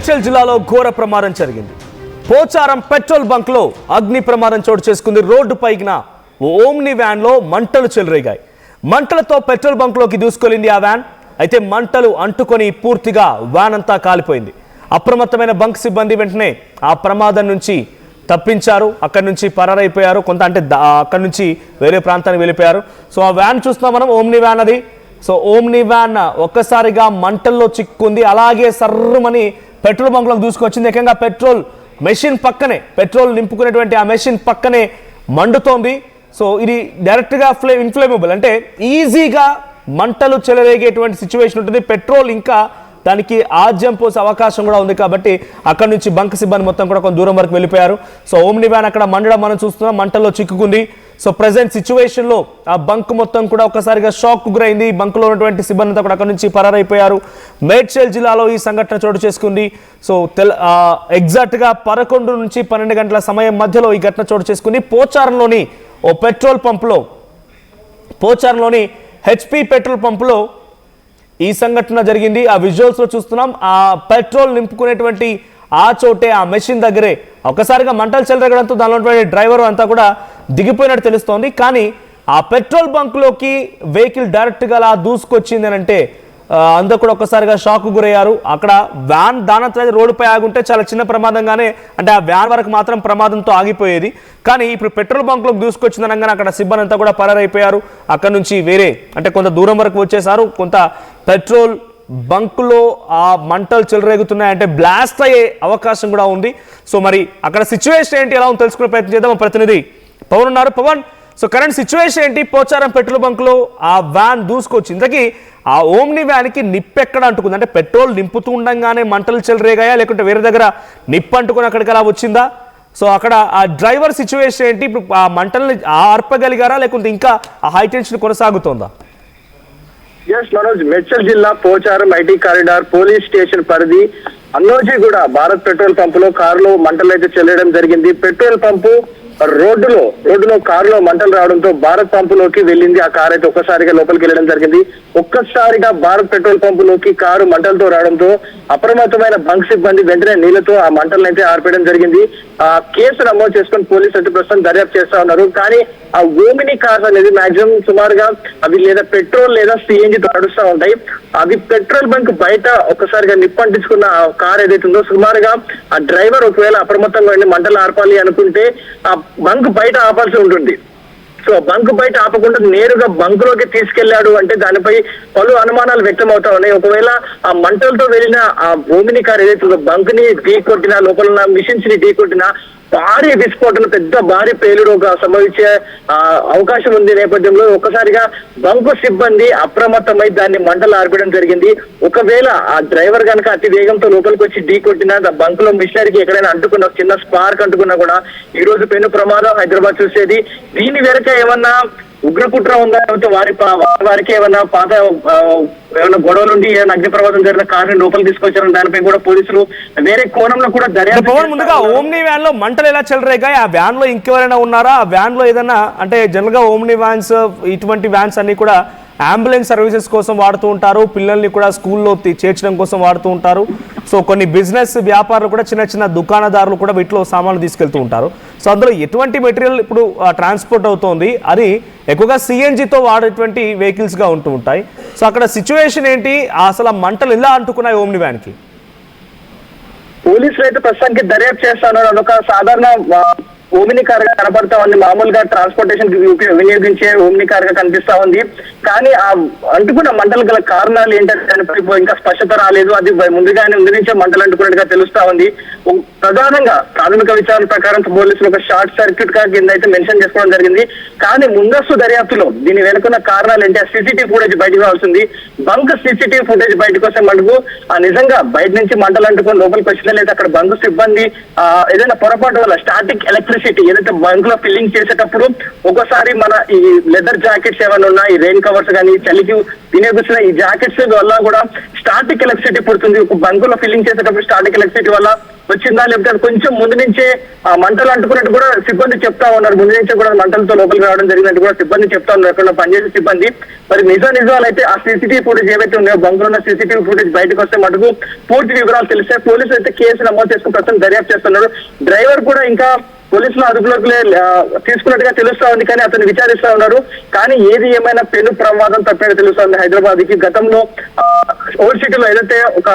మేడ్చల్ జిల్లాలో ఘోర ప్రమాదం జరిగింది. పోచారం పెట్రోల్ బంక్ లో అగ్ని ప్రమాదం చోటు చేసుకుంది. రోడ్డు పైన ఓమ్ని వ్యాన్ లో మంటలు చెలరేగాయి. మంటలతో పెట్రోల్ బంక్ లోకి దూసుకెళ్లింది ఆ వ్యాన్. అయితే మంటలు అంటుకొని పూర్తిగా వ్యాన్ అంతా కాలిపోయింది. అప్రమత్తమైన బంక్ సిబ్బంది వెంటనే ఆ ప్రమాదం నుంచి తప్పించారు. అక్కడి నుంచి పరారైపోయారు. కొంత అంటే అక్కడి నుంచి వేరే ప్రాంతానికి వెళ్ళిపోయారు. సో ఆ వ్యాన్ చూస్తున్నాం మనం, ఓమ్ని వ్యాన్ అది. సో ఓమ్ని వ్యాన్ ఒక్కసారిగా మంటల్లో చిక్కుంది. అలాగే సర్రమని పెట్రోల్ బంక్లోకి దూసుకొచ్చింది. ఏకంగా పెట్రోల్ మెషిన్ పక్కనే, పెట్రోల్ నింపుకునేటువంటి ఆ మెషిన్ పక్కనే మండుతోంది. సో ఇది డైరెక్ట్గా ఇన్ఫ్లేమబుల్, అంటే ఈజీగా మంటలు చెలరేగేటువంటి సిచ్యువేషన్ ఉంటుంది. పెట్రోల్ ఇంకా దానికి ఆజ్యం పోసే అవకాశం కూడా ఉంది. కాబట్టి అక్కడ నుంచి బంక్ సిబ్బంది మొత్తం కూడా కొంత దూరం వరకు వెళ్ళిపోయారు. సో ఓమ్ని వ్యాన్ అక్కడ మండడం మనం చూస్తున్నాం, మంటల్లో చిక్కుకుంది. సో ప్రెసెంట్ సిచ్యువేషన్లో ఆ బంక్ మొత్తం కూడా ఒక్కసారిగా షాక్ గురైంది. బంక్లో ఉన్నటువంటి సిబ్బంది అంతా కూడా అక్కడ నుంచి పరారైపోయారు. మేడ్చల్ జిల్లాలో ఈ సంఘటన చోటు చేసుకుంది. సో ఎగ్జాక్ట్గా 11 నుంచి 12 గంటల సమయం మధ్యలో ఈ ఘటన చోటు చేసుకుంది. పోచారంలోని ఓ పెట్రోల్ పంపులో, పోచారంలోని హెచ్పి పెట్రోల్ పంపులో ఈ సంఘటన జరిగింది. ఆ విజువల్స్ లో చూస్తున్నాం. ఆ పెట్రోల్ నింపుకునేటువంటి ఆ చోటే, ఆ మెషిన్ దగ్గరే ఒక్కసారిగా మంటలు చెలరగడంతో దానిలో ఉన్నటువంటి డ్రైవర్ అంతా కూడా దిగిపోయినట్టు తెలుస్తోంది. కానీ ఆ పెట్రోల్ బంక్ లోకి వెహికల్ డైరెక్ట్ గా అలా దూసుకొచ్చింది అని అంటే అందరూ కూడా ఒక్కసారిగా షాక్ గురయ్యారు. అక్కడ వ్యాన్ దానంతా రోడ్డుపై ఆగుంటే చాలా చిన్న ప్రమాదంగానే, అంటే ఆ వ్యాన్ వరకు మాత్రం ప్రమాదంతో ఆగిపోయేది. కానీ ఇప్పుడు పెట్రోల్ బంక్ లోకి దూసుకొచ్చింది అనగానే అక్కడ సిబ్బంది అంతా కూడా పరారైపోయారు. అక్కడ నుంచి వేరే అంటే కొంత దూరం వరకు వచ్చేసారు. కొంత పెట్రోల్ బంకులో ఆ మంటలు చెలరేగుతున్నాయంటే బ్లాస్ట్ అయ్యే అవకాశం కూడా ఉంది. సో మరి అక్కడ సిచ్యువేషన్ ఏంటి, ఎలా ఉందో తెలుసుకునే ప్రయత్నం చేద్దాం. ప్రతినిధి పవన్ ఉన్నారు. పవన్, సో కరెంట్ సిచ్యువేషన్ ఏంటి? పోచారం పెట్రోల్ బంక్ లో ఆ వ్యాన్ దూసుకొచ్చి ఇంతకీ ఆ ఓమ్ని వ్యాన్కి నిప్పు ఎక్కడ అంటుకుంది? అంటే పెట్రోల్ నింపుతూ ఉండగానే మంటలు చెలరేగాయా, లేకుంటే వేరే దగ్గర నిప్పు అంటుకుని అక్కడికి అలా వచ్చిందా? సో అక్కడ ఆ డ్రైవర్ సిచ్యువేషన్ ఏంటి? ఇప్పుడు ఆ మంటల్ని ఆర్పగలిగారా, లేకుంటే ఇంకా ఆ హై టెన్షన్ కొనసాగుతోందా? మనోజ్, మేడ్చల్ జిల్లా Pocharam IT corridor police station పరిధి అన్నోజీ కూడా భారత్ పెట్రోల్ పంపులో కారులో మంటలు అయితే చెల్లడం జరిగింది. పెట్రోల్ పంపు రోడ్డులో కారులో మంటలు రావడంతో భారత్ పంపులోకి వెళ్ళింది. ఆ కారు అయితే ఒక్కసారిగా లోపలికి వెళ్ళడం జరిగింది. ఒక్కసారిగా భారత్ పెట్రోల్ పంపులోకి కారు మంటలతో రావడంతో అప్రమత్తమైన బంక్ సిబ్బంది వెంటనే నీళ్లతో ఆ మంటలను అయితే ఆర్పేయడం జరిగింది. ఆ కేసు నమోదు చేసుకుని పోలీసులు అయితే ప్రస్తుతం దర్యాప్తు చేస్తా ఉన్నారు. కానీ ఆ ఓమిని కార్స్ అనేది మాక్సిమం సుమారుగా అవి లేదా పెట్రోల్ లేదా సిఎన్జితో నడుస్తూ ఉంటాయి. అవి పెట్రోల్ బంక్ బయట ఒక్కసారిగా నిప్పంటించుకున్న ఆ కార్ ఏదైతే ఉందో, సుమారుగా ఆ డ్రైవర్ ఒకవేళ అప్రమత్తంగా వెళ్ళి మంటలు ఆర్పాలి అనుకుంటే ఆ బంక్ బయట ఆపాల్సి ఉంటుంది. సో బంక్ బయట ఆపకుండా నేరుగా బంక్ లోకి తీసుకెళ్లాడు అంటే దానిపై పలు అనుమానాలు వ్యక్తం అవుతా ఉన్నాయి. ఒకవేళ ఆ మంటలతో వెళ్ళిన ఆ ఓమిని కార్ ఏదైతే బంక్ ని ఢీ కొట్టినా, లోపల ఉన్న మిషన్స్ ని ఢీ కొట్టినా భారీ విస్ఫోటన, పెద్ద భారీ పేలుడు సంభవించే అవకాశం ఉంది. నేపథ్యంలో ఒక్కసారిగా బంకు సిబ్బంది అప్రమత్తమై దాన్ని మంటలు ఆర్పడం జరిగింది. ఒకవేళ ఆ డ్రైవర్ కనుక అతి వేగంతో లోపలికి వచ్చి ఢీ కొట్టినా, బంక్ లో మిషనరీకి ఎక్కడైనా అంటుకున్న చిన్న స్పార్క్ అంటుకున్నా కూడా ఈ రోజు పెను ప్రమాదం హైదరాబాద్ చూసేది. దీని వెనక ఏమన్నా ఉగ్రకుట్ర ఉందా, లేకపోతే వారికి ఏమన్నా ఏమైనా గొడవలు నుండి ఏమైనా అగ్ని ప్రమాదం జరిగిన కారుని లోపలికి తీసుకొచ్చారని దానిపై కూడా పోలీసులు వేరే కోణంలో కూడా దర్యాప్తు. ముందుగా ఓమ్ని వ్యాన్ లో మంటలు ఎలా చెలరేగాయి? ఆ వ్యాన్ లో ఇంకెవరైనా ఉన్నారా? ఆ వ్యాన్ లో ఏదైనా, అంటే జనరల్ గా ఓమ్ని వ్యాన్స్, ఇటువంటి వ్యాన్స్ అన్ని కూడా అంబులెన్స్ సర్వీసెస్ కోసం వాడుతూ ఉంటారు. పిల్లల్ని కూడా స్కూల్లో చేర్చడం కోసం వాడుతూ ఉంటారు. సో కొన్ని బిజినెస్ వ్యాపారులు కూడా, చిన్న చిన్న దుకాణదారులు కూడా వీటిలో సామాన్లు తీసుకెళ్తూ ఉంటారు. సో అందులో ఎటువంటి మెటీరియల్ ఇప్పుడు ట్రాన్స్పోర్ట్ అవుతోంది? అది ఎక్కువగా సిఎన్జితో వాడేటువంటి వెహికల్స్గా ఉంటూ ఉంటాయి. సో అక్కడ సిచ్యువేషన్ ఏంటి? అసలు ఆ మంటలు ఎలా అంటుకున్నాయి ఓమ్ని వ్యాన్కి? పోలీసులు అయితే ప్రస్తుతానికి దర్యాప్తు చేస్తున్నారు. అదొక సాధారణ ఓమిని కార్ గా కనపడతా ఉంది. మామూలుగా ట్రాన్స్పోర్టేషన్ వినియోగించే ఓమిని కార్ గా కనిపిస్తా ఉంది. కానీ ఆ అంటుకున్న మంటలు గల కారణాలు ఏంటంటే దానిపై ఇంకా స్పష్టత రాలేదు. అది ముందుగానే నుంచే మంటలు అంటుకున్నట్టుగా తెలుస్తా ఉంది. ప్రధానంగా ప్రాథమిక విచారణ ప్రకారం పోలీసులు ఒక షార్ట్ సర్క్యూట్ గా కింద అయితే మెన్షన్ చేసుకోవడం జరిగింది. కానీ ముందస్తు దర్యాప్తులో దీని వెనుకున్న కారణాలు ఏంటి, సీసీటీవీ ఫుటేజ్ బయటకు రావాల్సింది. బంక్ సీసీటీవీ ఫుటేజ్ బయటకు వస్తే మనకు నిజంగా బయట నుంచి మంటలు అంటుకొని లోపలికి వచ్చినా, లేదా అక్కడ బంక్ సిబ్బంది ఏదైనా పొరపాటు వల్ల స్టాటిక్ ఎలక్ట్రిసిటీ నెసెసిటీ ఏదైతే బంక్ లో ఫిల్లింగ్ చేసేటప్పుడు ఒక్కోసారి మన ఈ లెదర్ జాకెట్స్ ఏమైనా ఉన్నా, ఈ రెయిన్ కవర్స్ కానీ చలికి వినియోగిస్తున్న ఈ జాకెట్స్ వల్ల కూడా స్టాటిక్ ఎలక్ట్రిసిటీ పుడుతుంది. ఒక బంక్ లో ఫిల్లింగ్ చేసేటప్పుడు స్టాటిక్ ఎలక్ట్రిసిటీ వల్ల వచ్చిందా, లేకపోతే కొంచెం ముందు నుంచే ఆ మంటలు అంటుకున్నట్టు కూడా సిబ్బంది చెప్తా ఉన్నారు. ముందు నుంచే కూడా మంటలతో లోపలికి రావడం జరిగినట్టు కూడా సిబ్బంది చెప్తా ఉన్నారు, అక్కడ పనిచేసే సిబ్బంది. మరి నిజాలు అయితే ఆ సీసీటీవీ ఫుటేజ్ ఏవైతే ఉన్నాయో, బంకులో ఉన్న సీసీటీవీ ఫుటేజ్ బయటకు వస్తే మటుకు పూర్తి వివరాలు తెలిస్తే పోలీసులు అయితే కేసు నమోదు చేసుకుని ప్రస్తుతం దర్యాప్తు చేస్తున్నారు. డ్రైవర్ కూడా ఇంకా పోలీసులు అదుపులోకి తీసుకున్నట్టుగా తెలుస్తా ఉంది, కానీ అతను విచారిస్తా ఉన్నారు. కానీ ఏది ఏమైనా పెను ప్రమాదం తప్పేది తెలుస్తా ఉంది. హైదరాబాద్ కి గతంలో ఓల్డ్ సిటీలో ఏదైతే ఒక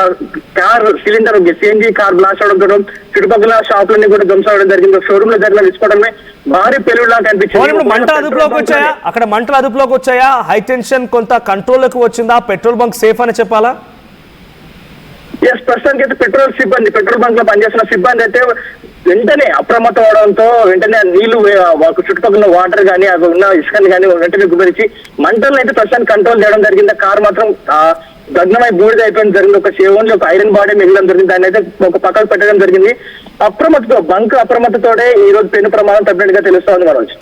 car cylinder CNG car blast అవడం, చుట్టుపక్కల షాపులన్నీ కూడా ధ్వంసం అవడం జరిగింది. షోరూమ్ లో జరిగిన విస్ఫోటమే భారీ పెలుగులా కనిపించింది. మంటలు అదుపులోకి వచ్చాయా? అక్కడ మంటలు అదుపులోకి వచ్చాయా? హై టెన్షన్ కొంత కంట్రోల్లోకి వచ్చిందా? పెట్రోల్ బంక్ సేఫ్ అని చెప్పాలా? ఎస్, ప్రస్తుతానికి అయితే పెట్రోల్ బంక్ లో పనిచేస్తున్న సిబ్బంది అయితే వెంటనే అప్రమత్తం అవడంతో వెంటనే నీళ్లు చుట్టుపక్కల వాటర్ కానీ అక్కడ ఉన్న ఇసుకని కానీ వెంటనే గురించి మంటలను అయితే ప్రస్తుతానికి కంట్రోల్ చేయడం జరిగింది. కార్ మాత్రం దగ్నమై బూడిద అయిపోయింది జరిగింది. ఓన్లీ ఒక ఐరన్ బాడీ మిగలడం జరిగింది. దాన్ని అయితే ఒక పక్కకు పెట్టడం జరిగింది. బంక్ అప్రమత్తతోనే ఈ రోజు పెను ప్రమాదం తప్పినట్టుగా తెలుస్తోంది. Manoj,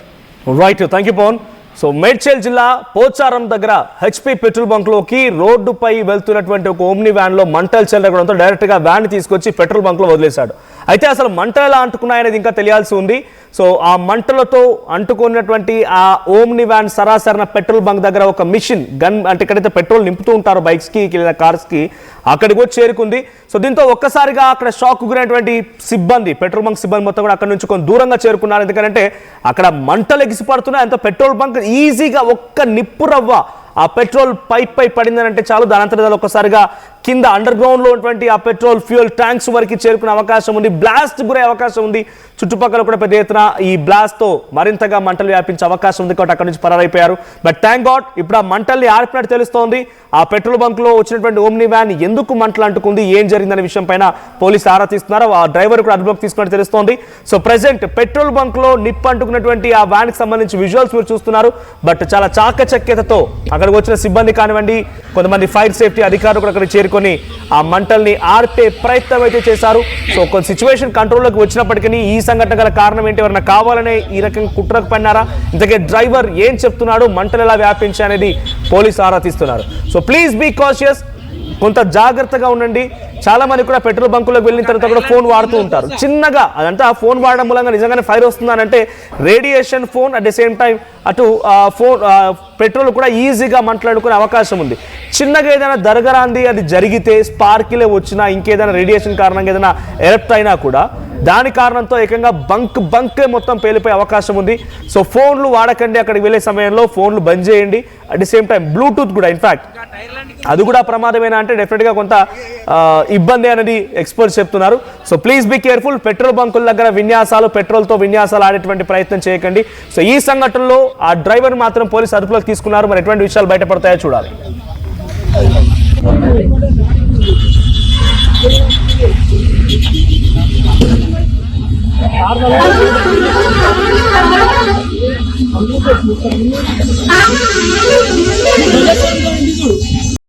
right, thank you Pavan. So Medchal జిల్లా పోచారం దగ్గర హెచ్పి పెట్రోల్ బంక్ లోకి రోడ్డుపై వెళ్తున్నటువంటి ఒక ఓమ్ని వ్యాన్ లో మంటలు చెలరడంతో డైరెక్ట్ గా వ్యాన్ తీసుకొచ్చి పెట్రోల్ బంక్ లో వదిలేశాడు. అయితే అసలు మంటలు ఎలా అంటుకున్నాయనేది ఇంకా తెలియాల్సి ఉంది. సో ఆ మంటలతో అంటుకున్నటువంటి ఆ ఓమ్ని వ్యాన్ సరాసరిన పెట్రోల్ బంక్ దగ్గర ఒక మిషన్ గన్, అంటే ఎక్కడైతే పెట్రోల్ నింపుతూ ఉంటారో బైక్స్ కి లేదా కార్స్ కి, అక్కడికి వచ్చి చేరుకుంది. సో దీంతో ఒక్కసారిగా అక్కడ షాక్ గురైనటువంటి సిబ్బంది, పెట్రోల్ బంక్ సిబ్బంది మొత్తం కూడా అక్కడ నుంచి కొంచెం దూరంగా చేరుకున్నారు. ఎందుకంటే అక్కడ మంటలు ఎగిసిపడుతున్నాయి. అంత పెట్రోల్ బంక్ ఈజీగా ఒక్క నిప్పు రవ్వ ఆ పెట్రోల్ పైప్ పై పడిందనంటే చాలు, దానంతరం ఒక్కసారిగా కింద అండర్ గ్రౌండ్ లో ఉన్నటువంటి ఆ పెట్రోల్ ఫ్యూయల్ ట్యాంక్స్ వరకు చేరుకునే అవకాశం ఉంది. బ్లాస్ట్ గురే అవకాశం ఉంది. చుట్టుపక్కల కూడా పెద్ద ఎత్తున ఈ బ్లాస్ట్ తో మరింతగా మంటలు వ్యాపించే అవకాశం ఉంది. కాబట్టి అక్కడ నుంచి పరారైపోయారు. బట్ థ్యాంక్ గాడ్ ఇప్పుడు ఆ మంటల్ని ఆర్పినట్టు తెలుస్తోంది. ఆ పెట్రోల్ బంక్ లో వచ్చినటువంటి ఓమ్ని వ్యాన్ ఎందుకు మంటలు అంటుకుంది, ఏం జరిగిందనే విషయం పైన పోలీసులు ఆరా తీస్తున్నారు. ఆ డ్రైవర్ కూడా అదుపులోకి తీసుకున్నట్టు తెలుస్తోంది. సో ప్రెసెంట్ పెట్రోల్ బంక్ లో నిప్పు అంటుకున్నటువంటి ఆ వ్యాన్ కి సంబంధించి విజువల్స్ మీరు చూస్తున్నారు. బట్ చాలా చాకచక్యతతో అక్కడికి వచ్చిన సిబ్బంది కానివ్వండి, కొంతమంది ఫైర్ సేఫ్టీ అధికారులు కూడా అక్కడ చేరుకొని ఆ మంటల్ని ఆర్పే ప్రయత్నం అయితే చేశారు. సో కొంత సిచ్యువేషన్ కంట్రోల్లోకి వచ్చినప్పటికీ ఈ సంఘటన గల కారణం ఏంటి, ఎవరైనా కావాలనే ఈ రకంగా కుట్రకు పడినారా, ఇంతకే డ్రైవర్ ఏం చెప్తున్నాడు, మంటలు ఎలా వ్యాపించాయి అనేది పోలీసు ఆరా తీస్తున్నారు. సో ప్లీజ్ బీ కాషియస్, కొంత జాగ్రత్తగా ఉండండి. చాలా మంది కూడా పెట్రోల్ బంకులకు వెళ్ళిన తర్వాత కూడా ఫోన్ వాడుతూ ఉంటారు. చిన్నగా అదంతా ఫోన్ వాడడం మూలంగా నిజంగానే ఫైర్ వస్తుందనంటే radiation phone, at the same time అటు ఫోన్ పెట్రోల్ కూడా ఈజీగా మాట్లాడుకునే అవకాశం ఉంది. చిన్నగా ఏదైనా దరగరాంది అది జరిగితే, స్పార్కిలే వచ్చినా, ఇంకేదైనా రేడియేషన్ కారణంగా ఏదైనా ఎరప్ట్ అయినా కూడా దాని కారణంతో ఏకంగా బంకే మొత్తం పేలిపోయే అవకాశం ఉంది. సో ఫోన్లు వాడకండి. అక్కడికి వెళ్ళే సమయంలో ఫోన్లు బంద్ చేయండి. At the same time Bluetooth కూడా, ఇన్ఫాక్ట్ అది కూడా ప్రమాదమేనా అంటే డెఫినెట్గా కొంత ఇబ్బంది అనేది ఎక్స్పర్ట్స్ చెప్తున్నారు. So please be careful. Petrol బంకుల దగ్గర పెట్రోల్తో విన్యాసాలు ఆడేటువంటి ప్రయత్నం చేయకండి. సో ఈ సంఘటనలో ఆ డ్రైవర్ మాత్రం పోలీసు అదుపులోకి తీసుకున్నారు. మరి ఎటువంటి విషయాలు బయటపడతాయో చూడాలి. I'm